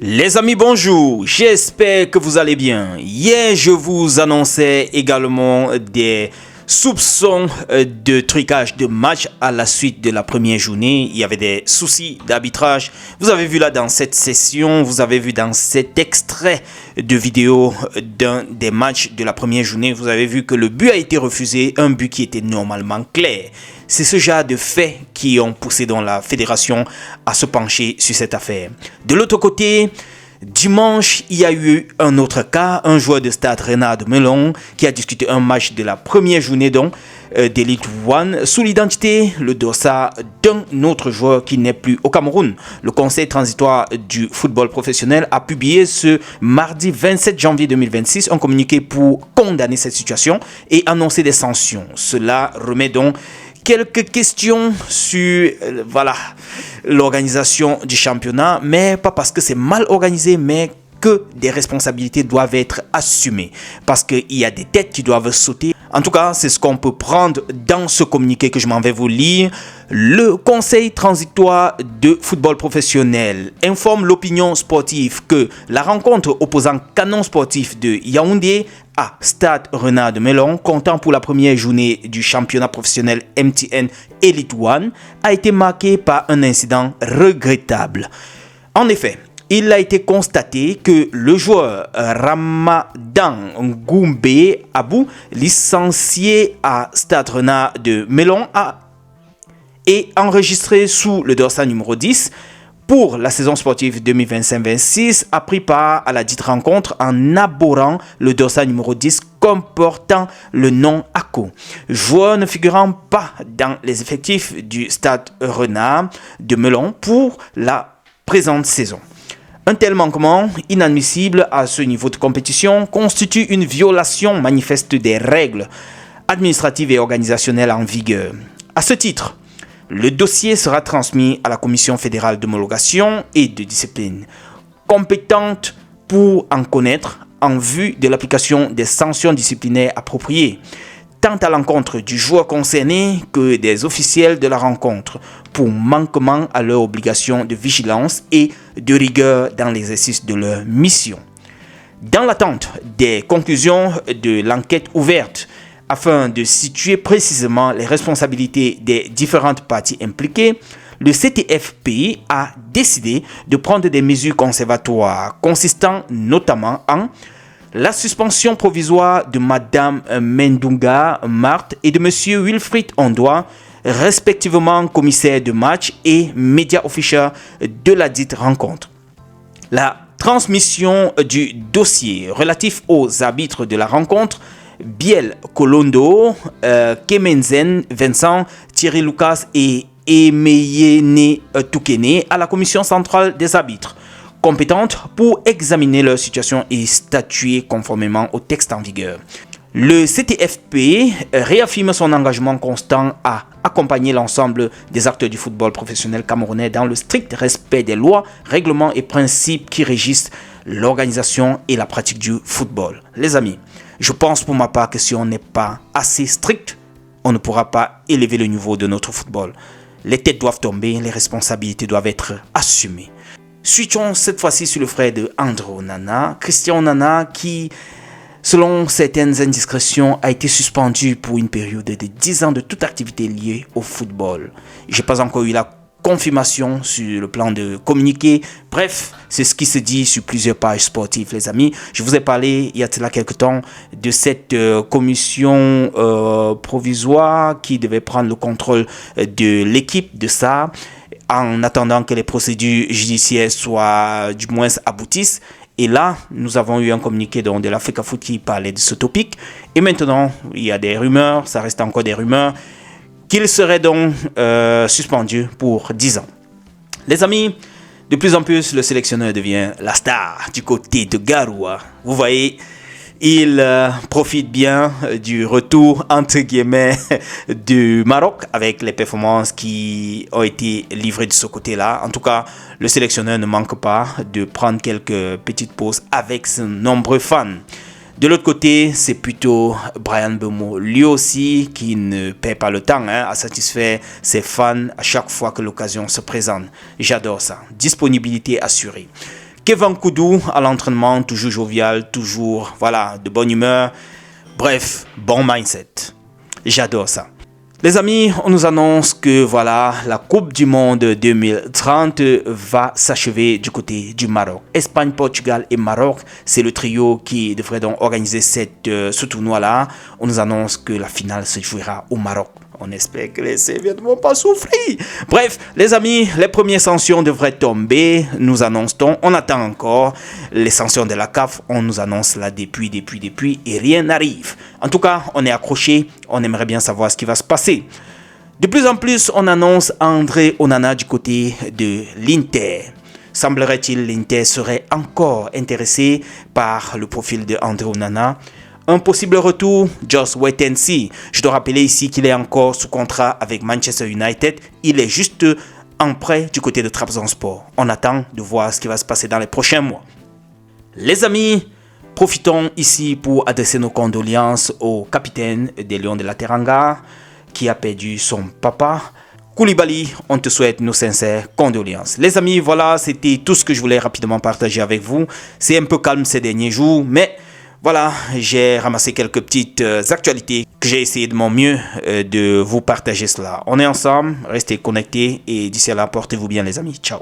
Les amis, bonjour, j'espère que vous allez bien. Hier, je vous annonçais également des soupçons de trucage de match à la suite de la première journée. Il y avait des soucis d'arbitrage. Vous avez vu là dans cette session, vous avez vu dans cet extrait de vidéo d'un des matchs de la première journée, vous avez vu que le but a été refusé, un but qui était normalement clair. C'est ce genre de faits qui ont poussé dans la fédération à se pencher sur cette affaire. De l'autre côté, dimanche, il y a eu un autre cas, un joueur de Stade Rennais de Melon qui a disputé un match de la première journée d'Elite One sous l'identité, le dossard d'un autre joueur qui n'est plus au Cameroun. Le Conseil transitoire du football professionnel a publié ce mardi 27 janvier 2026 un communiqué pour condamner cette situation et annoncer des sanctions. Cela remet donc quelques questions sur l'organisation du championnat, mais pas parce que c'est mal organisé, mais que des responsabilités doivent être assumées, parce qu'il y a des têtes qui doivent sauter. En tout cas, c'est ce qu'on peut prendre dans ce communiqué que je m'en vais vous lire. Le Conseil transitoire de football professionnel informe l'opinion sportive que la rencontre opposant Canon Sportif de Yaoundé à Stade Rennais de Melon, comptant pour la première journée du championnat professionnel MTN Elite One, a été marquée par un incident regrettable. En effet, il a été constaté que le joueur Ramadan Ngoumbe Abou, licencié à Stade Rennais de Melon, est enregistré sous le dossard numéro 10 pour la saison sportive 2025-26, a pris part à la dite rencontre en abhorrant le dossard numéro 10 comportant le nom ACO, joueur ne figurant pas dans les effectifs du Stade Rennais de Melon pour la présente saison. Un tel manquement, inadmissible à ce niveau de compétition, constitue une violation manifeste des règles administratives et organisationnelles en vigueur. À ce titre, le dossier sera transmis à la Commission fédérale d'homologation et de discipline, compétente pour en connaître en vue de l'application des sanctions disciplinaires appropriées, tant à l'encontre du joueur concerné que des officiels de la rencontre, pour manquement à leurs obligations de vigilance et de rigueur dans l'exercice de leur mission. Dans l'attente des conclusions de l'enquête ouverte, afin de situer précisément les responsabilités des différentes parties impliquées, le CTFP a décidé de prendre des mesures conservatoires, consistant notamment en la suspension provisoire de Madame Mendunga Marthe et de Monsieur Wilfried Ondoa, respectivement commissaire de match et média officiel de la dite rencontre. La transmission du dossier relatif aux arbitres de la rencontre, Biel Kolondo, Kemenzen Vincent, Thierry Lucas et Emeyene Toukene à la commission centrale des arbitres, compétente pour examiner leur situation et statuer conformément au texte en vigueur. Le CTFP réaffirme son engagement constant à accompagner l'ensemble des acteurs du football professionnel camerounais dans le strict respect des lois, règlements et principes qui régissent l'organisation et la pratique du football. Les amis, je pense pour ma part que si on n'est pas assez strict, on ne pourra pas élever le niveau de notre football. Les têtes doivent tomber, les responsabilités doivent être assumées. Switchons cette fois-ci sur le frère de André Onana, Christian Onana, qui, selon certaines indiscrétions, a été suspendu pour une période de 10 ans de toute activité liée au football. Je n'ai pas encore eu la confirmation sur le plan de communiqué. Bref, c'est ce qui se dit sur plusieurs pages sportives, les amis. Je vous ai parlé il y a cela quelques temps de cette commission provisoire qui devait prendre le contrôle de l'équipe de ça, en attendant que les procédures judiciaires soient du moins aboutissent. Et là, nous avons eu un communiqué de l'Africa Foot qui parlait de ce topic. Et maintenant, il y a des rumeurs, ça reste encore des rumeurs, qu'il serait donc suspendu pour 10 ans. Les amis, de plus en plus, le sélectionneur devient la star du côté de Garoua. Vous voyez, il profite bien du retour, entre guillemets, du Maroc avec les performances qui ont été livrées de ce côté-là. En tout cas, le sélectionneur ne manque pas de prendre quelques petites pauses avec ses nombreux fans. De l'autre côté, c'est plutôt Bryan Mbeumo, lui aussi, qui ne perd pas le temps à satisfaire ses fans à chaque fois que l'occasion se présente. J'adore ça. Disponibilité assurée. Kevin Koudou à l'entraînement, toujours jovial, toujours, voilà, de bonne humeur. Bref, bon mindset. J'adore ça. Les amis, on nous annonce que voilà, la Coupe du Monde 2030 va s'achever du côté du Maroc. Espagne, Portugal et Maroc, c'est le trio qui devrait donc organiser ce tournoi-là. On nous annonce que la finale se jouera au Maroc. On espère que les Serbiens ne vont pas souffrir. Bref, les amis, les premières sanctions devraient tomber. Nous annonce-t-on. On attend encore les sanctions de la CAF. On nous annonce là depuis et rien n'arrive. En tout cas, on est accroché. On aimerait bien savoir ce qui va se passer. De plus en plus, on annonce André Onana du côté de l'Inter. Semblerait-il l'Inter serait encore intéressé par le profil de André Onana. Un possible retour, just wait and see. Je dois rappeler ici qu'il est encore sous contrat avec Manchester United. Il est juste en prêt du côté de Trabzonspor. On attend de voir ce qui va se passer dans les prochains mois. Les amis, profitons ici pour adresser nos condoléances au capitaine des Lions de la Teranga qui a perdu son papa. Koulibaly, on te souhaite nos sincères condoléances. Les amis, voilà, c'était tout ce que je voulais rapidement partager avec vous. C'est un peu calme ces derniers jours, mais voilà, j'ai ramassé quelques petites actualités que j'ai essayé de mon mieux de vous partager cela. On est ensemble, restez connectés et d'ici là, portez-vous bien les amis. Ciao.